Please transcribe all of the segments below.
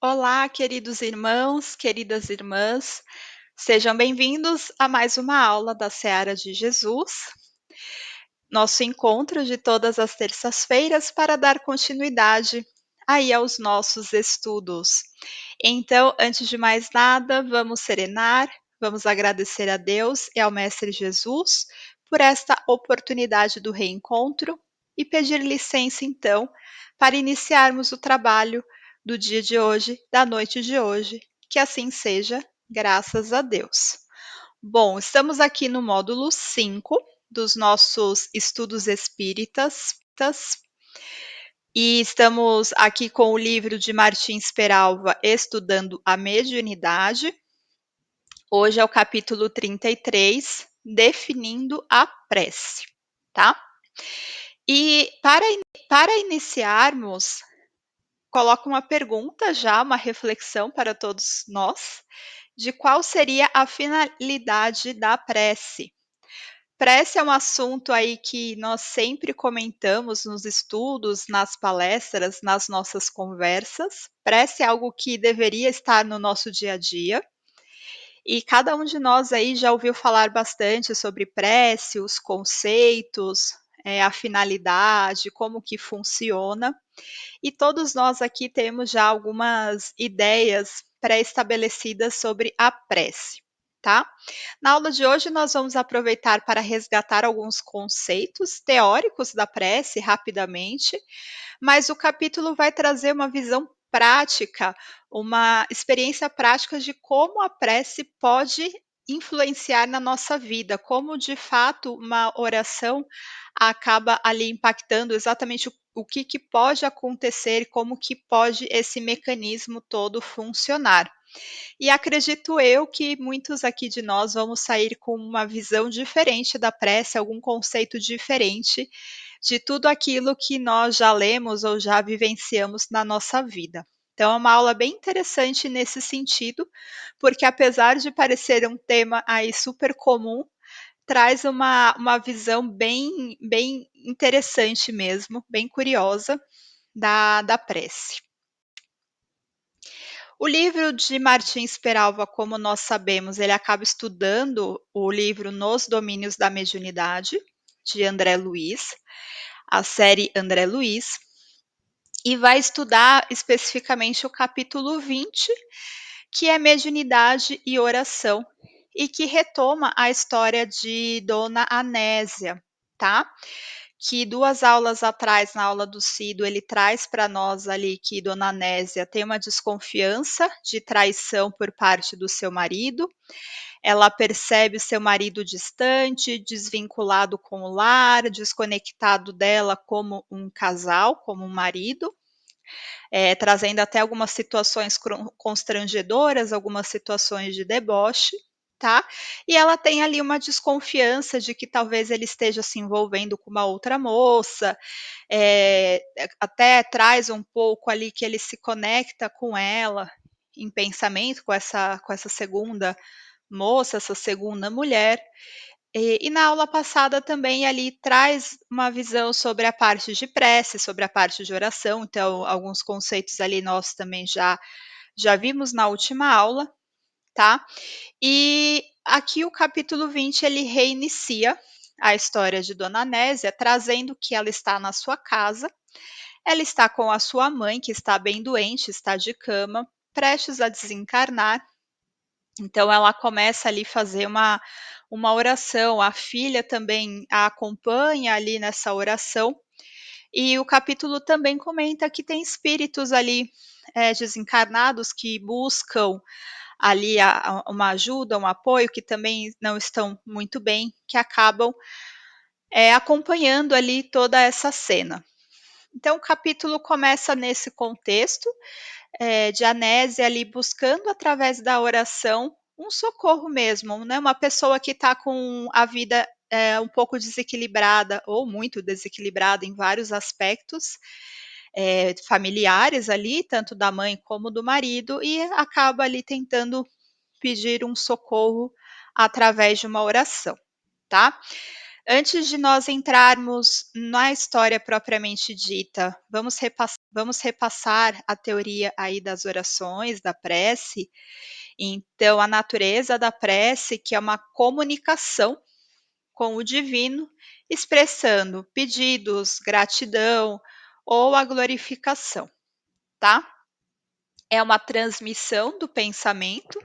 Olá, queridos irmãos, queridas irmãs, sejam bem-vindos a mais uma aula da Seara de Jesus, nosso encontro de todas as terças-feiras para dar continuidade aí aos nossos estudos. Então, antes de mais nada, vamos serenar, vamos agradecer a Deus e ao Mestre Jesus por esta oportunidade do reencontro e pedir licença, então, para iniciarmos o trabalho do dia de hoje, da noite de hoje. Que assim seja, graças a Deus. Bom, estamos aqui no módulo 5 dos nossos estudos espíritas e estamos aqui com o livro de Martins Peralva, Estudando a Mediunidade. Hoje é o capítulo 33, Definindo a Prece, tá? E para iniciarmos, coloco uma pergunta já, uma reflexão para todos nós, de qual seria a finalidade da prece. Prece é um assunto aí que nós sempre comentamos nos estudos, nas palestras, nas nossas conversas. Prece é algo que deveria estar no nosso dia a dia. E cada um de nós aí já ouviu falar bastante sobre prece, os conceitos, a finalidade, como que funciona. E todos nós aqui temos já algumas ideias pré-estabelecidas sobre a prece, tá? Na aula de hoje, nós vamos aproveitar para resgatar alguns conceitos teóricos da prece rapidamente, mas o capítulo vai trazer uma visão prática, uma experiência prática de como a prece pode influenciar na nossa vida, como de fato uma oração acaba ali impactando exatamente o que pode acontecer, como que pode esse mecanismo todo funcionar. E acredito eu que muitos aqui de nós vamos sair com uma visão diferente da prece, algum conceito diferente de tudo aquilo que nós já lemos ou já vivenciamos na nossa vida. Então, é uma aula bem interessante nesse sentido, porque apesar de parecer um tema aí super comum, traz uma visão bem interessante mesmo, bem curiosa da prece. O livro de Martins Peralva, como nós sabemos, ele acaba estudando o livro Nos Domínios da Mediunidade, de André Luiz, a série André Luiz, e vai estudar especificamente o capítulo 20, que é Mediunidade e Oração, e que retoma a história de Dona Anésia, tá? Que 2 aulas atrás, na aula do Cido, ele traz para nós ali que Dona Anésia tem uma desconfiança de traição por parte do seu marido. Ela percebe o seu marido distante, desvinculado com o lar, desconectado dela como um casal, como um marido, trazendo até algumas situações constrangedoras, algumas situações de deboche, tá? E ela tem ali uma desconfiança de que talvez ele esteja se envolvendo com uma outra moça, até traz um pouco ali que ele se conecta com ela em pensamento, com essa segunda moça, essa segunda mulher. E na aula passada também ali traz uma visão sobre a parte de prece, sobre a parte de oração, então alguns conceitos ali nós também já vimos na última aula, tá? E aqui o capítulo 20 ele reinicia a história de Dona Anésia, trazendo que ela está na sua casa, ela está com a sua mãe, que está bem doente, está de cama, prestes a desencarnar. Então ela começa ali a fazer uma oração, a filha também a acompanha ali nessa oração, e o capítulo também comenta que tem espíritos ali desencarnados que buscam ali uma ajuda, um apoio, que também não estão muito bem, que acabam acompanhando ali toda essa cena. Então o capítulo começa nesse contexto, de Anésia ali buscando através da oração um socorro mesmo, né? Uma pessoa que está com a vida um pouco desequilibrada ou muito desequilibrada em vários aspectos familiares ali, tanto da mãe como do marido, e acaba ali tentando pedir um socorro através de uma oração, tá? Antes de nós entrarmos na história propriamente dita, vamos repassar a teoria aí das orações, da prece. Então, a natureza da prece, que é uma comunicação com o divino, expressando pedidos, gratidão ou a glorificação, tá? É uma transmissão do pensamento,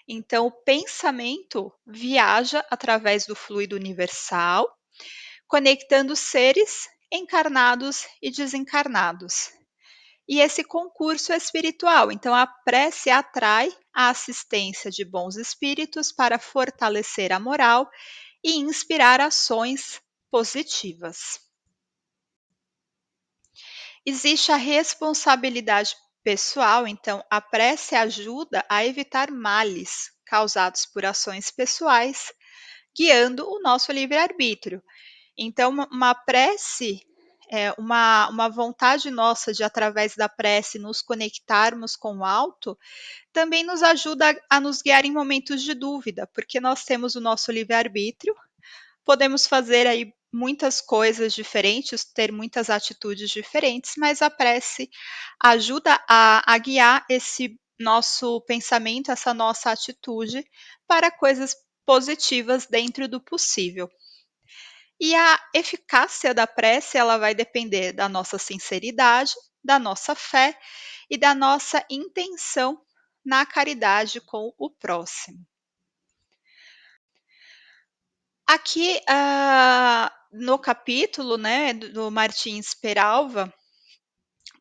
então o pensamento viaja através do fluido universal, conectando seres encarnados e desencarnados. E esse concurso é espiritual, então a prece atrai a assistência de bons espíritos para fortalecer a moral e inspirar ações positivas. Existe a responsabilidade pessoal, então a prece ajuda a evitar males causados por ações pessoais, guiando o nosso livre-arbítrio. Então, uma prece, uma vontade nossa de, através da prece, nos conectarmos com o alto, também nos ajuda a nos guiar em momentos de dúvida, porque nós temos o nosso livre-arbítrio, podemos fazer aí muitas coisas diferentes, ter muitas atitudes diferentes, mas a prece ajuda a guiar esse nosso pensamento, essa nossa atitude para coisas positivas dentro do possível. E a eficácia da prece, ela vai depender da nossa sinceridade, da nossa fé e da nossa intenção na caridade com o próximo. Aqui, no capítulo, né, do Martins Peralva,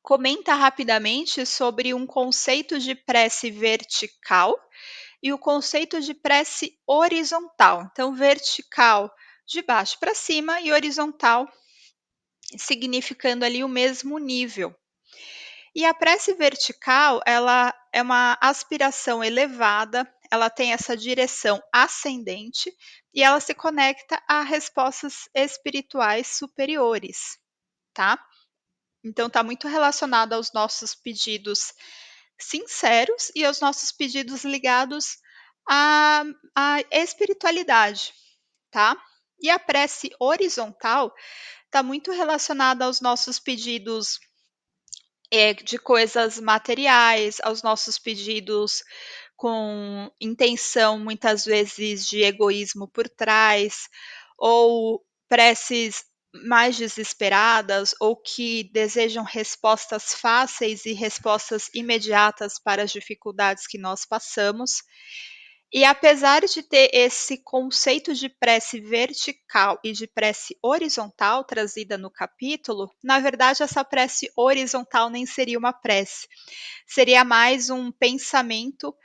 comenta rapidamente sobre um conceito de prece vertical e o conceito de prece horizontal. Então, vertical de baixo para cima e horizontal significando ali o mesmo nível. E a prece vertical, ela é uma aspiração elevada, ela tem essa direção ascendente e ela se conecta a respostas espirituais superiores, tá? Então está muito relacionado aos nossos pedidos sinceros e aos nossos pedidos ligados à espiritualidade, tá? E a prece horizontal está muito relacionada aos nossos pedidos de coisas materiais, aos nossos pedidos com intenção, muitas vezes, de egoísmo por trás, ou preces mais desesperadas, ou que desejam respostas fáceis e respostas imediatas para as dificuldades que nós passamos. E apesar de ter esse conceito de prece vertical e de prece horizontal trazida no capítulo, na verdade essa prece horizontal nem seria uma prece, seria mais um pensamento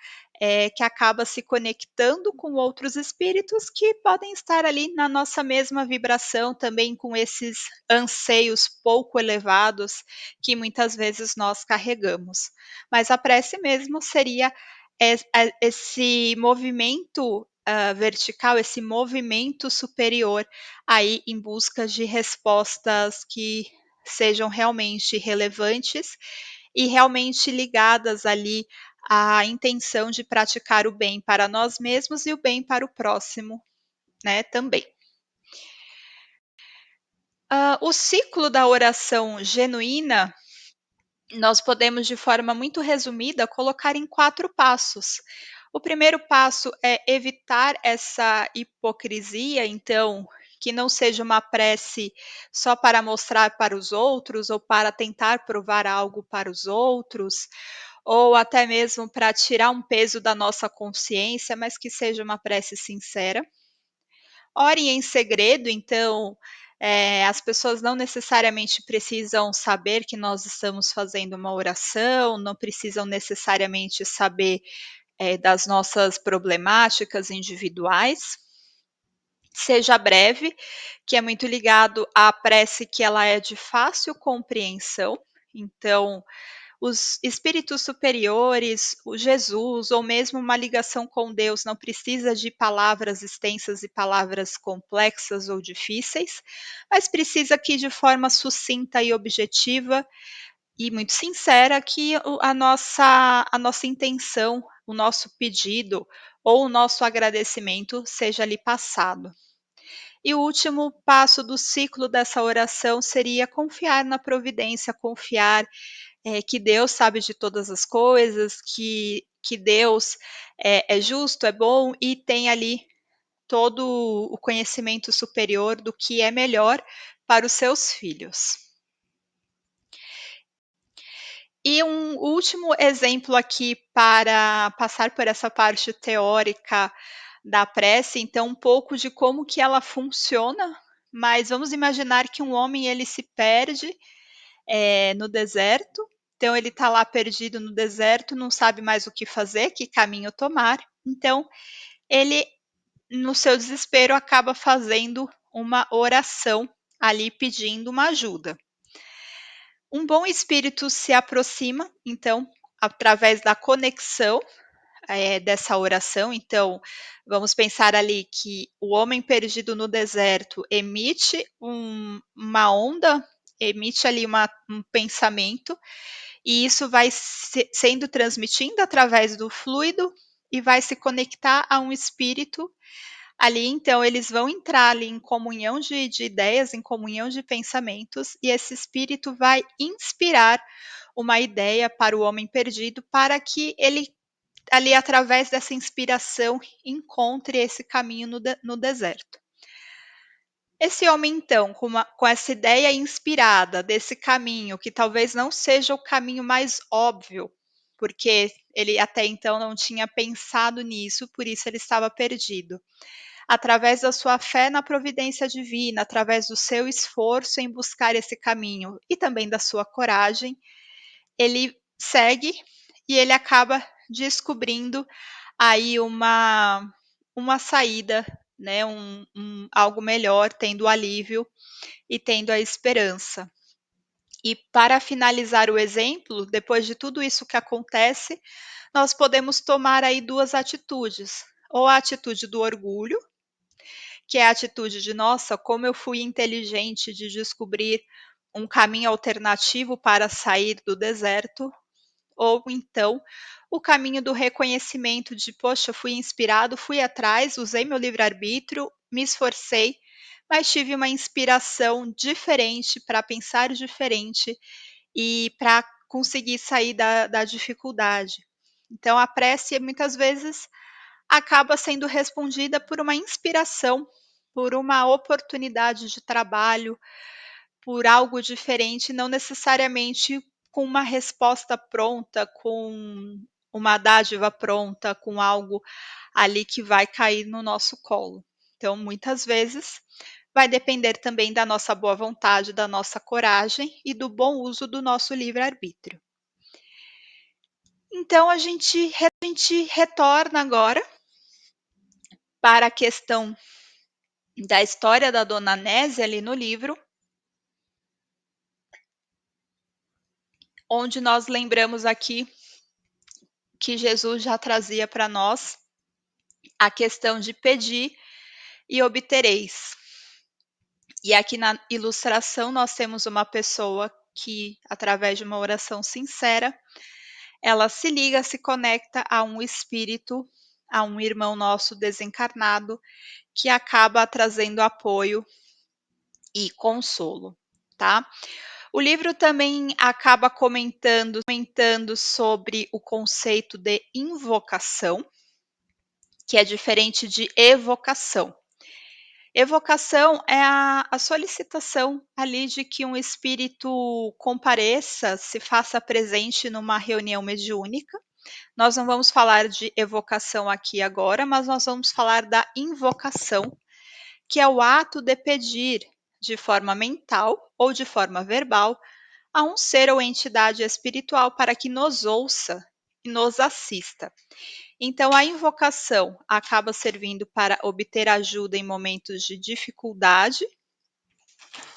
que acaba se conectando com outros espíritos que podem estar ali na nossa mesma vibração, também com esses anseios pouco elevados que muitas vezes nós carregamos. Mas a prece mesmo seria esse movimento vertical, esse movimento superior aí em busca de respostas que sejam realmente relevantes e realmente ligadas ali à intenção de praticar o bem para nós mesmos e o bem para o próximo, né, também. O ciclo da oração genuína nós podemos, de forma muito resumida, colocar em 4 passos. O primeiro passo é evitar essa hipocrisia, então, que não seja uma prece só para mostrar para os outros ou para tentar provar algo para os outros, ou até mesmo para tirar um peso da nossa consciência, mas que seja uma prece sincera. Ore em segredo, então, as pessoas não necessariamente precisam saber que nós estamos fazendo uma oração, não precisam necessariamente saber, das nossas problemáticas individuais. Seja breve, que é muito ligado à prece que ela é de fácil compreensão, então os espíritos superiores, o Jesus, ou mesmo uma ligação com Deus, não precisa de palavras extensas e palavras complexas ou difíceis, mas precisa que de forma sucinta e objetiva e muito sincera que a nossa intenção, o nosso pedido ou o nosso agradecimento seja ali passado. E o último passo do ciclo dessa oração seria confiar na providência, confiar que Deus sabe de todas as coisas, que Deus é justo, é bom e tem ali todo o conhecimento superior do que é melhor para os seus filhos. E um último exemplo aqui para passar por essa parte teórica da prece, então um pouco de como que ela funciona, mas vamos imaginar que um homem ele se perde no deserto, então ele está lá perdido no deserto, não sabe mais o que fazer, que caminho tomar, então ele, no seu desespero, acaba fazendo uma oração ali pedindo uma ajuda. Um bom espírito se aproxima, então, através da conexão dessa oração. Então, vamos pensar ali que o homem perdido no deserto emite uma onda, emite ali um pensamento, e isso vai sendo transmitindo através do fluido e vai se conectar a um espírito ali. Então, eles vão entrar ali em comunhão de ideias, em comunhão de pensamentos, e esse espírito vai inspirar uma ideia para o homem perdido, para que ele, ali através dessa inspiração, encontre esse caminho no deserto. Esse homem, então, com essa ideia inspirada desse caminho, que talvez não seja o caminho mais óbvio, porque ele até então não tinha pensado nisso, por isso ele estava perdido. Através da sua fé na providência divina, através do seu esforço em buscar esse caminho e também da sua coragem, ele segue e ele acaba descobrindo aí uma saída, né, algo melhor, tendo alívio e tendo a esperança. E para finalizar o exemplo, depois de tudo isso que acontece, nós podemos tomar aí duas atitudes. Ou a atitude do orgulho, que é a atitude de, nossa, como eu fui inteligente de descobrir um caminho alternativo para sair do deserto, ou então o caminho do reconhecimento de, poxa, fui inspirado, fui atrás, usei meu livre-arbítrio, me esforcei, mas tive uma inspiração diferente para pensar diferente e para conseguir sair da dificuldade. Então, a prece muitas vezes acaba sendo respondida por uma inspiração, por uma oportunidade de trabalho, por algo diferente, não necessariamente com uma resposta pronta, com uma dádiva pronta, com algo ali que vai cair no nosso colo. Então, muitas vezes, vai depender também da nossa boa vontade, da nossa coragem e do bom uso do nosso livre-arbítrio. Então, a gente retorna agora para a questão da história da Dona Nésia ali no livro, onde nós lembramos aqui que Jesus já trazia para nós a questão de pedir e obtereis. E aqui na ilustração nós temos uma pessoa que, através de uma oração sincera, ela se liga, se conecta a um espírito, a um irmão nosso desencarnado, que acaba trazendo apoio e consolo, tá? O livro também acaba comentando sobre o conceito de invocação, que é diferente de evocação. Evocação é a solicitação ali de que um espírito compareça, se faça presente numa reunião mediúnica. Nós não vamos falar de evocação aqui agora, mas nós vamos falar da invocação, que é o ato de pedir de forma mental ou de forma verbal a um ser ou entidade espiritual para que nos ouça e nos assista. Então, a invocação acaba servindo para obter ajuda em momentos de dificuldade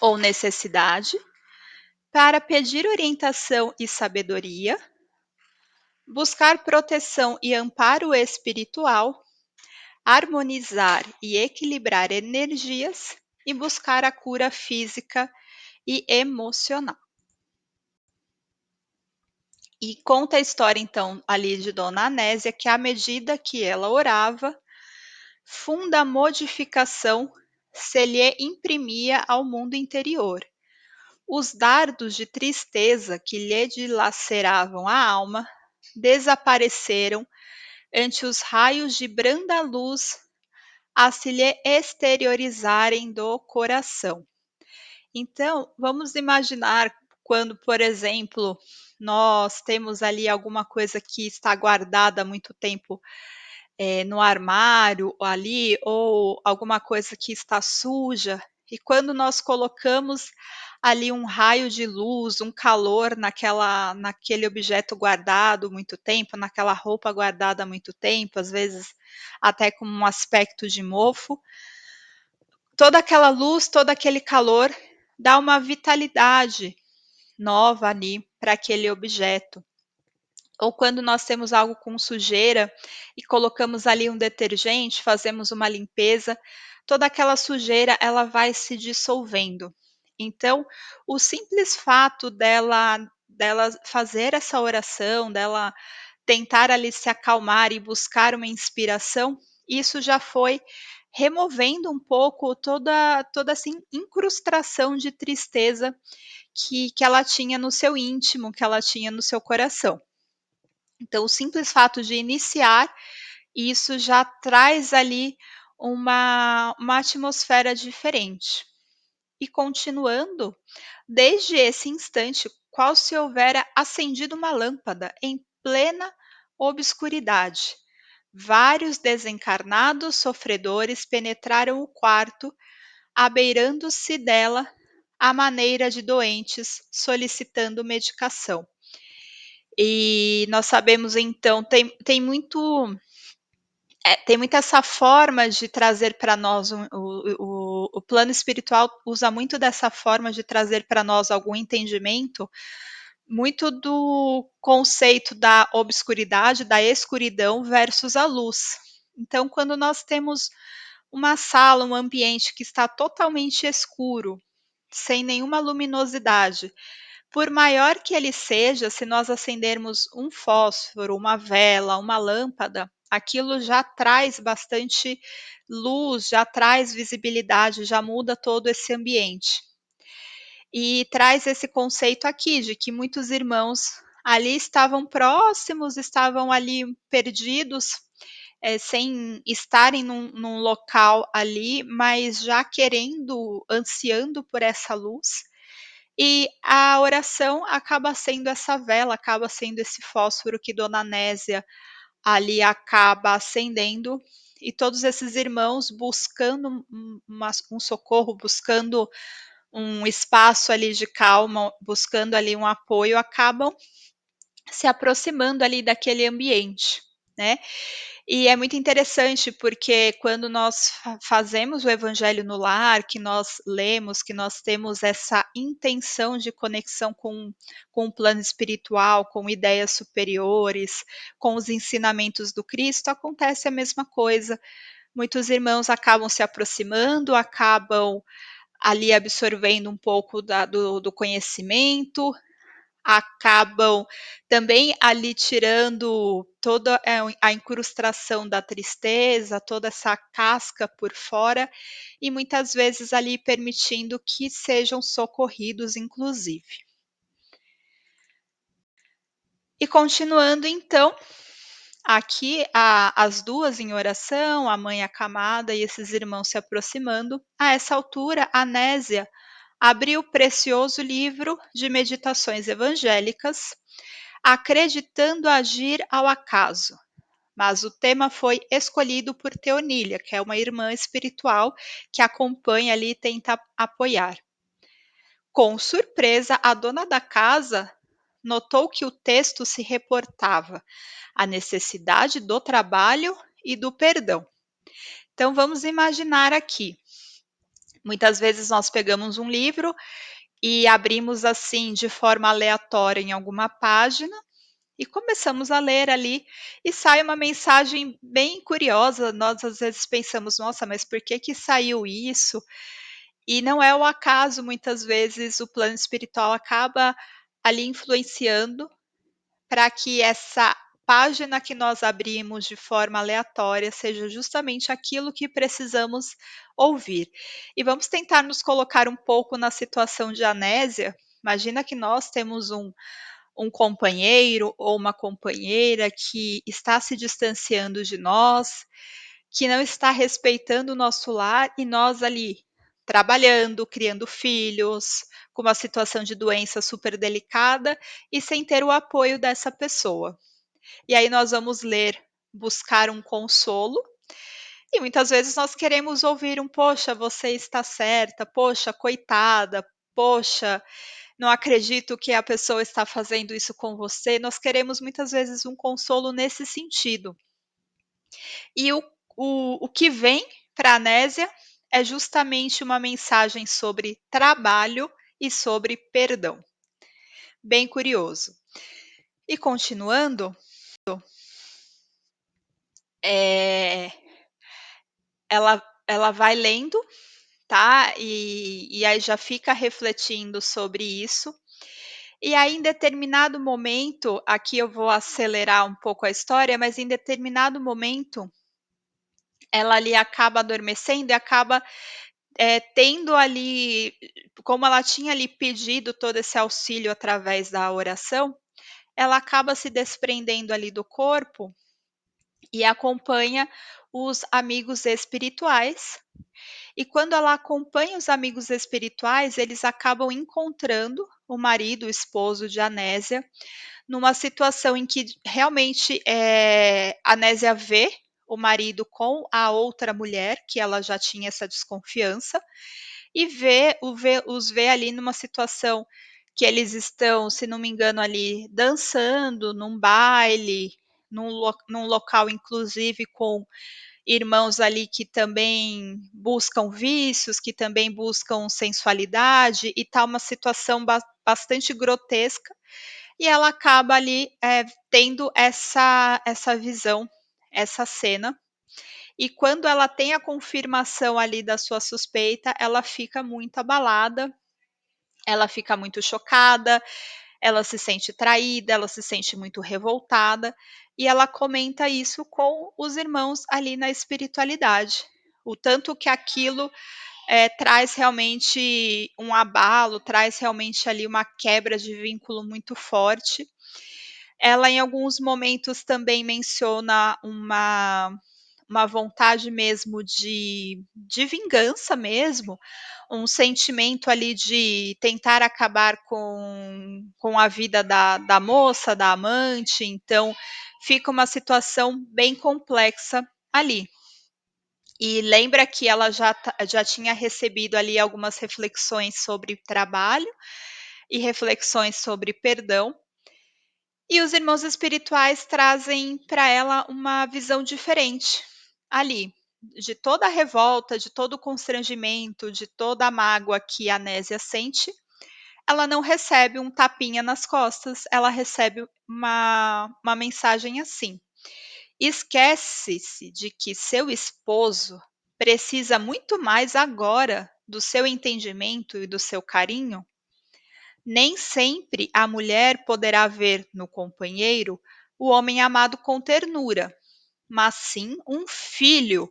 ou necessidade, para pedir orientação e sabedoria, buscar proteção e amparo espiritual, harmonizar e equilibrar energias e buscar a cura física e emocional. E conta a história, então, ali de Dona Anésia, que à medida que ela orava, funda a modificação se lhe imprimia ao mundo interior. Os dardos de tristeza que lhe dilaceravam a alma desapareceram ante os raios de branda luz a se lhe exteriorizarem do coração. Então, vamos imaginar quando, por exemplo, nós temos ali alguma coisa que está guardada há muito tempo no armário ali, ou alguma coisa que está suja, e quando nós colocamos ali um raio de luz, um calor naquele objeto guardado muito tempo, naquela roupa guardada há muito tempo, às vezes até com um aspecto de mofo, toda aquela luz, todo aquele calor dá uma vitalidade nova ali para aquele objeto. Ou quando nós temos algo com sujeira e colocamos ali um detergente, fazemos uma limpeza, toda aquela sujeira ela vai se dissolvendo. Então, o simples fato dela fazer essa oração, dela tentar ali se acalmar e buscar uma inspiração, isso já foi removendo um pouco toda essa incrustação de tristeza que ela tinha no seu íntimo, que ela tinha no seu coração. Então, o simples fato de iniciar, isso já traz ali uma atmosfera diferente. E continuando, desde esse instante, qual se houvera acendido uma lâmpada em plena obscuridade. Vários desencarnados sofredores penetraram o quarto, abeirando-se dela à maneira de doentes solicitando medicação. E nós sabemos então, tem muito essa forma de trazer para nós o plano espiritual usa muito dessa forma de trazer para nós algum entendimento, muito do conceito da obscuridade, da escuridão versus a luz. Então, quando nós temos uma sala, um ambiente que está totalmente escuro, sem nenhuma luminosidade, por maior que ele seja, se nós acendermos um fósforo, uma vela, uma lâmpada, aquilo já traz bastante luz, já traz visibilidade, já muda todo esse ambiente. E traz esse conceito aqui de que muitos irmãos ali estavam próximos, estavam ali perdidos, sem estarem num local ali, mas já querendo, ansiando por essa luz. E a oração acaba sendo essa vela, acaba sendo esse fósforo que Dona Nésia ali acaba acendendo, e todos esses irmãos buscando um socorro, buscando um espaço ali de calma, buscando ali um apoio, acabam se aproximando ali daquele ambiente, né? E é muito interessante porque quando nós fazemos o evangelho no lar, que nós lemos, que nós temos essa intenção de conexão com o plano espiritual, com ideias superiores, com os ensinamentos do Cristo, acontece a mesma coisa. Muitos irmãos acabam se aproximando, acabam ali absorvendo um pouco do conhecimento, acabam também ali tirando toda a incrustação da tristeza, toda essa casca por fora, e muitas vezes ali permitindo que sejam socorridos, inclusive. E continuando então, aqui as duas em oração, a mãe acamada e esses irmãos se aproximando. A essa altura, a Nésia abriu o precioso livro de meditações evangélicas, acreditando agir ao acaso. Mas o tema foi escolhido por Teonília, que é uma irmã espiritual que acompanha ali e tenta apoiar. Com surpresa, a dona da casa notou que o texto se reportava à necessidade do trabalho e do perdão. Então vamos imaginar aqui. Muitas vezes nós pegamos um livro e abrimos assim de forma aleatória em alguma página e começamos a ler ali e sai uma mensagem bem curiosa. Nós às vezes pensamos, nossa, mas por que que saiu isso? E não é o acaso, muitas vezes o plano espiritual acaba ali influenciando para que página que nós abrimos de forma aleatória seja justamente aquilo que precisamos ouvir. E vamos tentar nos colocar um pouco na situação de Anésia. Imagina que nós temos um companheiro ou uma companheira que está se distanciando de nós, que não está respeitando o nosso lar e nós ali trabalhando, criando filhos, com uma situação de doença super delicada e sem ter o apoio dessa pessoa. E aí nós vamos ler, buscar um consolo, e muitas vezes nós queremos ouvir um: "Poxa, você está certa. Poxa, coitada. Poxa, não acredito que a pessoa está fazendo isso com você". Nós queremos muitas vezes um consolo nesse sentido. E o que vem para a Nésia é justamente uma mensagem sobre trabalho e sobre perdão. Bem curioso. E continuando, eh, ela vai lendo, tá, e aí já fica refletindo sobre isso. E aí, em determinado momento, aqui eu vou acelerar um pouco a história, mas em determinado momento, ela ali acaba adormecendo e acaba, tendo ali, como ela tinha ali pedido todo esse auxílio através da oração, ela acaba se desprendendo ali do corpo e acompanha os amigos espirituais. E quando ela acompanha os amigos espirituais, eles acabam encontrando o marido, o esposo de Anésia, numa situação em que realmente, a Nésia vê o marido com a outra mulher, que ela já tinha essa desconfiança, e os vê ali numa situação que eles estão, se não me engano, ali dançando num baile, num local inclusive com irmãos ali que também buscam vícios, que também buscam sensualidade, e tá uma situação bastante grotesca, e ela acaba ali, tendo essa visão, essa cena, e quando ela tem a confirmação ali da sua suspeita, ela fica muito abalada, ela fica muito chocada, ela se sente traída, ela se sente muito revoltada, e ela comenta isso com os irmãos ali na espiritualidade. O tanto que aquilo, traz realmente um abalo, traz realmente ali uma quebra de vínculo muito forte. Ela em alguns momentos também menciona uma vontade mesmo de vingança mesmo, um sentimento ali de tentar acabar com a vida da moça, da amante, então fica uma situação bem complexa ali. E lembra que ela já tinha recebido ali algumas reflexões sobre trabalho e reflexões sobre perdão, e os irmãos espirituais trazem para ela uma visão diferente, ali, de toda a revolta, de todo o constrangimento, de toda a mágoa que a Nésia sente, ela não recebe um tapinha nas costas, ela recebe uma mensagem assim: "Esquece-se de que seu esposo precisa muito mais agora do seu entendimento e do seu carinho. Nem sempre a mulher poderá ver no companheiro o homem amado com ternura, mas sim um filho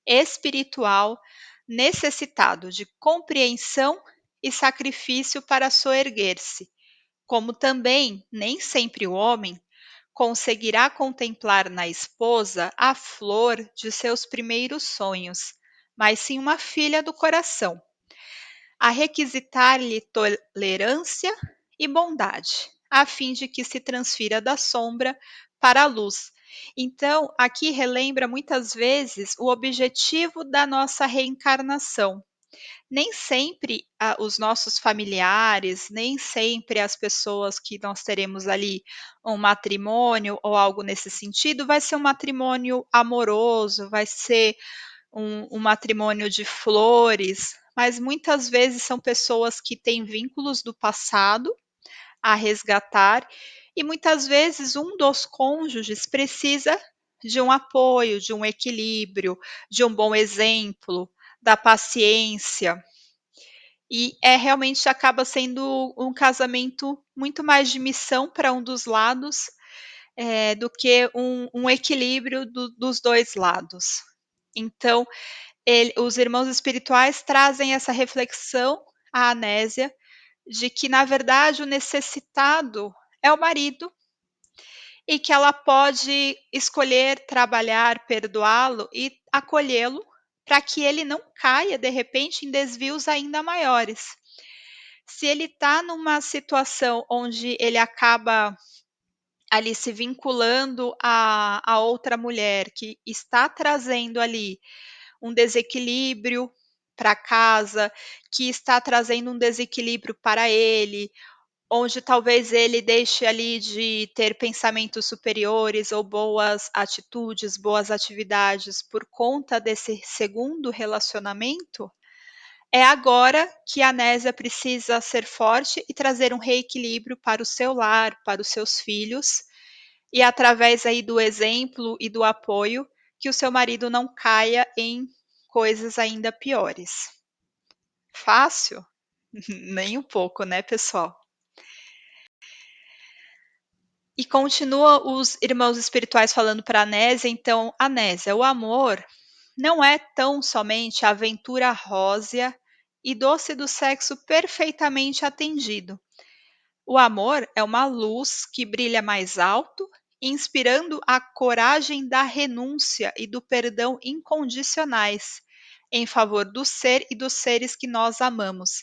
espiritual necessitado de compreensão e sacrifício para soerguer-se, como também nem sempre o homem conseguirá contemplar na esposa a flor de seus primeiros sonhos, mas sim uma filha do coração, a requisitar-lhe tolerância e bondade, a fim de que se transfira da sombra para a luz. Então, aqui relembra muitas vezes o objetivo da nossa reencarnação. Nem sempre os nossos familiares, nem sempre as pessoas que nós teremos ali um matrimônio ou algo nesse sentido, vai ser um matrimônio amoroso, vai ser um matrimônio de flores, mas muitas vezes são pessoas que têm vínculos do passado a resgatar, e muitas vezes um dos cônjuges precisa de um apoio, de um equilíbrio, de um bom exemplo, da paciência. E realmente acaba sendo um casamento muito mais de missão para um dos lados, do que um equilíbrio dos dois lados. Então, os irmãos espirituais trazem essa reflexão à Anésia de que, na verdade, o necessitado é o marido e que ela pode escolher trabalhar, perdoá-lo e acolhê-lo para que ele não caia, de repente, em desvios ainda maiores. Se ele está numa situação onde ele acaba ali se vinculando a outra mulher que está trazendo ali um desequilíbrio para casa, que está trazendo um desequilíbrio para ele, onde talvez ele deixe ali de ter pensamentos superiores ou boas atitudes, boas atividades por conta desse segundo relacionamento, é agora que a Nésia precisa ser forte e trazer um reequilíbrio para o seu lar, para os seus filhos, e através aí do exemplo e do apoio, que o seu marido não caia em coisas ainda piores. Fácil? Nem um pouco, né, pessoal? E continua os irmãos espirituais falando para Anésia, então, Anésia, o amor não é tão somente a aventura rósea e doce do sexo perfeitamente atendido. O amor é uma luz que brilha mais alto, inspirando a coragem da renúncia e do perdão incondicionais em favor do ser e dos seres que nós amamos.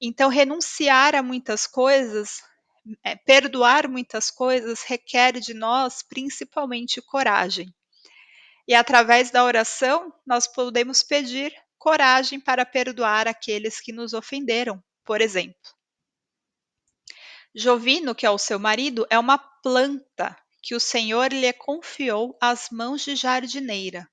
Então, renunciar a muitas coisas, perdoar muitas coisas, requer de nós principalmente coragem. E através da oração, nós podemos pedir coragem para perdoar aqueles que nos ofenderam, por exemplo. Jovino, que é o seu marido, é uma planta que o Senhor lhe confiou às mãos de jardineira.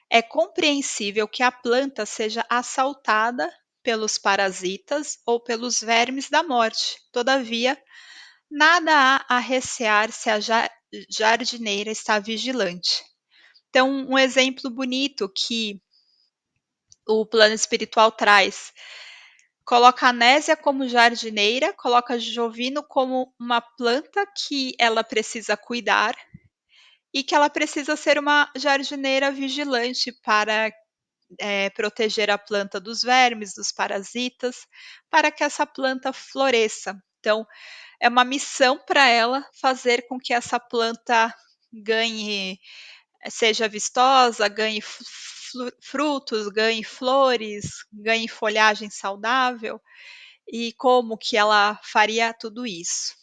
É compreensível que a planta seja assaltada pelos parasitas ou pelos vermes da morte. Todavia, nada há a recear se a jardineira está vigilante. Então, um exemplo bonito que o plano espiritual traz. Coloca a Nésia como jardineira, coloca Jovino como uma planta que ela precisa cuidar e que ela precisa ser uma jardineira vigilante para proteger a planta dos vermes, dos parasitas, para que essa planta floresça. Então, é uma missão para ela fazer com que essa planta ganhe, seja vistosa, ganhe frutos, ganhe flores, ganhe folhagem saudável. E como que ela faria tudo isso?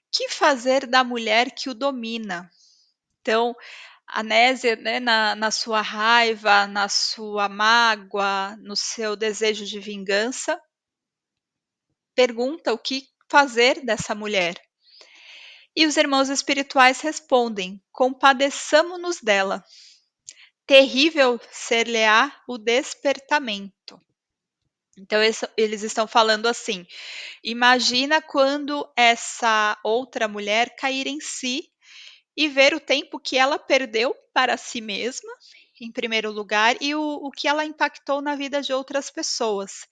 Que fazer da mulher que o domina? Então, a Nésia, né, na sua raiva, na sua mágoa, no seu desejo de vingança, pergunta o que fazer dessa mulher. E os irmãos espirituais respondem: compadeçamo-nos dela. Terrível ser-lhe-á o despertamento. Então, eles estão falando assim: imagina quando essa outra mulher cair em si e ver o tempo que ela perdeu para si mesma, em primeiro lugar, e o que ela impactou na vida de outras pessoas.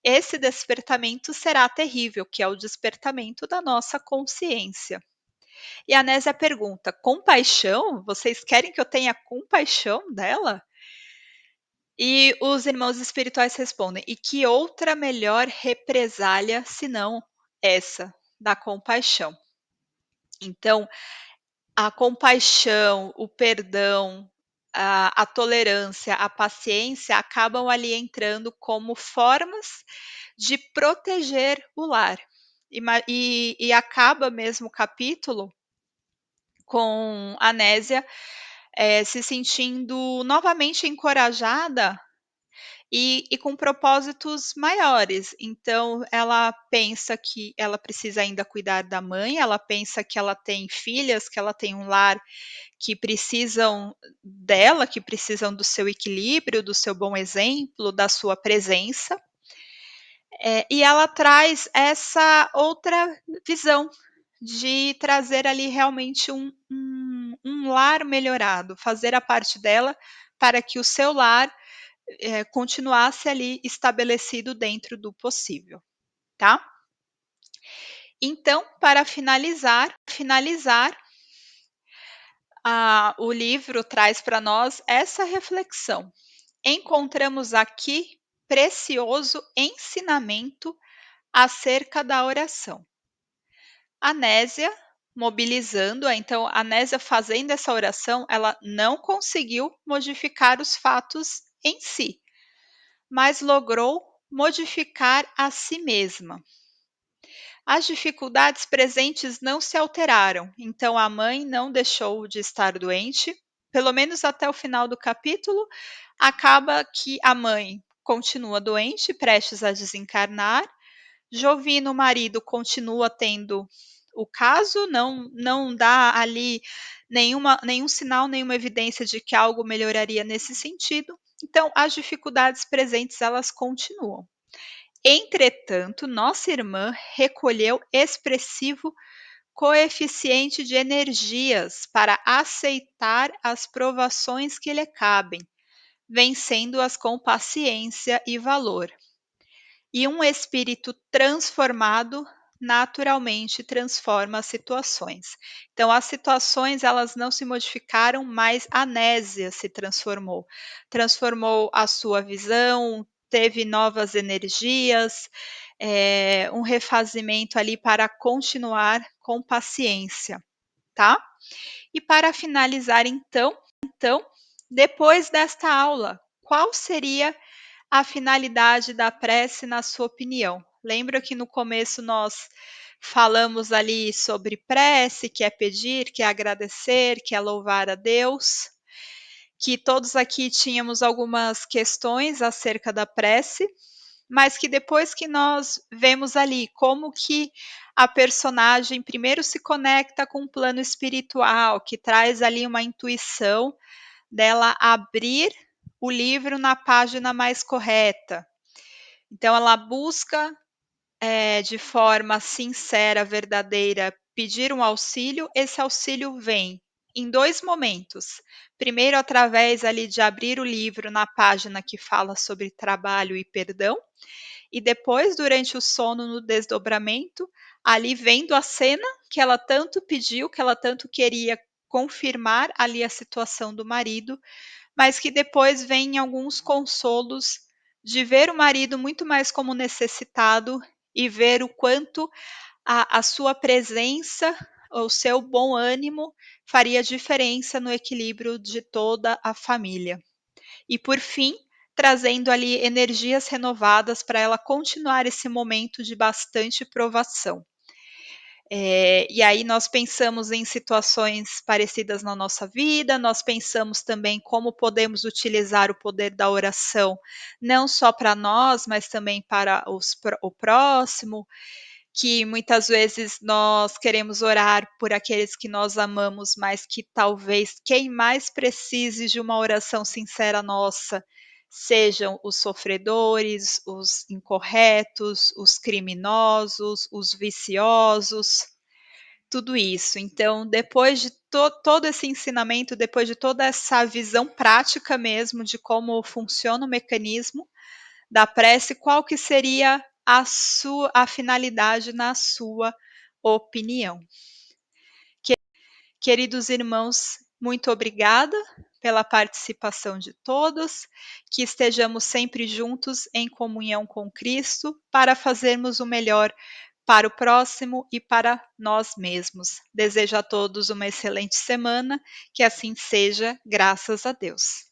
Esse despertamento será terrível, que é o despertamento da nossa consciência. E a Nésia pergunta: compaixão? Vocês querem que eu tenha compaixão dela? E os irmãos espirituais respondem: e que outra melhor represália senão essa da compaixão? Então, a compaixão, o perdão, a tolerância, a paciência acabam ali entrando como formas de proteger o lar. E acaba mesmo o capítulo com a Nésia se sentindo novamente encorajada e com propósitos maiores. Então, ela pensa que ela precisa ainda cuidar da mãe, ela pensa que ela tem filhas, que ela tem um lar que precisam dela, que precisam do seu equilíbrio, do seu bom exemplo, da sua presença. E ela traz essa outra visão de trazer ali realmente um lar melhorado, fazer a parte dela para que o seu lar continuasse ali estabelecido dentro do possível, tá? Então, para finalizar, o livro traz para nós essa reflexão. Encontramos aqui precioso ensinamento acerca da oração. Anésia, mobilizando-a, então Anésia fazendo essa oração, ela não conseguiu modificar os fatos em si, mas logrou modificar a si mesma. As dificuldades presentes não se alteraram, então a mãe não deixou de estar doente, pelo menos até o final do capítulo. Acaba que a mãe continua doente, prestes a desencarnar. Jovino, o marido, continua tendo o caso, não dá ali nenhum sinal, nenhuma evidência de que algo melhoraria nesse sentido. Então, as dificuldades presentes, elas continuam. Entretanto, nossa irmã recolheu expressivo coeficiente de energias para aceitar as provações que lhe cabem, vencendo-as com paciência e valor. E um espírito transformado naturalmente transforma as situações. Então as situações, elas não se modificaram, mas a Nésia se transformou. Transformou a sua visão, teve novas energias, um refazimento ali para continuar com paciência, tá? E para finalizar então, depois desta aula, qual seria a finalidade da prece, na sua opinião? Lembra que no começo nós falamos ali sobre prece, que é pedir, que é agradecer, que é louvar a Deus, que todos aqui tínhamos algumas questões acerca da prece, mas que depois que nós vemos ali como que a personagem primeiro se conecta com o plano espiritual, que traz ali uma intuição dela abrir o livro na página mais correta. Então ela busca, de forma sincera, verdadeira, pedir um auxílio. Esse auxílio vem em 2 momentos. Primeiro, através ali de abrir o livro na página que fala sobre trabalho e perdão, e depois, durante o sono, no desdobramento, ali vendo a cena que ela tanto pediu, que ela tanto queria confirmar ali a situação do marido, mas que depois vem alguns consolos de ver o marido muito mais como necessitado e ver o quanto a sua presença, o seu bom ânimo faria diferença no equilíbrio de toda a família. E por fim, trazendo ali energias renovadas para ela continuar esse momento de bastante provação. E aí nós pensamos em situações parecidas na nossa vida, nós pensamos também como podemos utilizar o poder da oração, não só para nós, mas também para o próximo, que muitas vezes nós queremos orar por aqueles que nós amamos, mas que talvez quem mais precise de uma oração sincera nossa sejam os sofredores, os incorretos, os criminosos, os viciosos, tudo isso. Então, depois de todo esse ensinamento, depois de toda essa visão prática mesmo de como funciona o mecanismo da prece, qual que seria a finalidade na sua opinião? Queridos irmãos, muito obrigada pela participação de todos, que estejamos sempre juntos em comunhão com Cristo para fazermos o melhor para o próximo e para nós mesmos. Desejo a todos uma excelente semana, que assim seja, graças a Deus.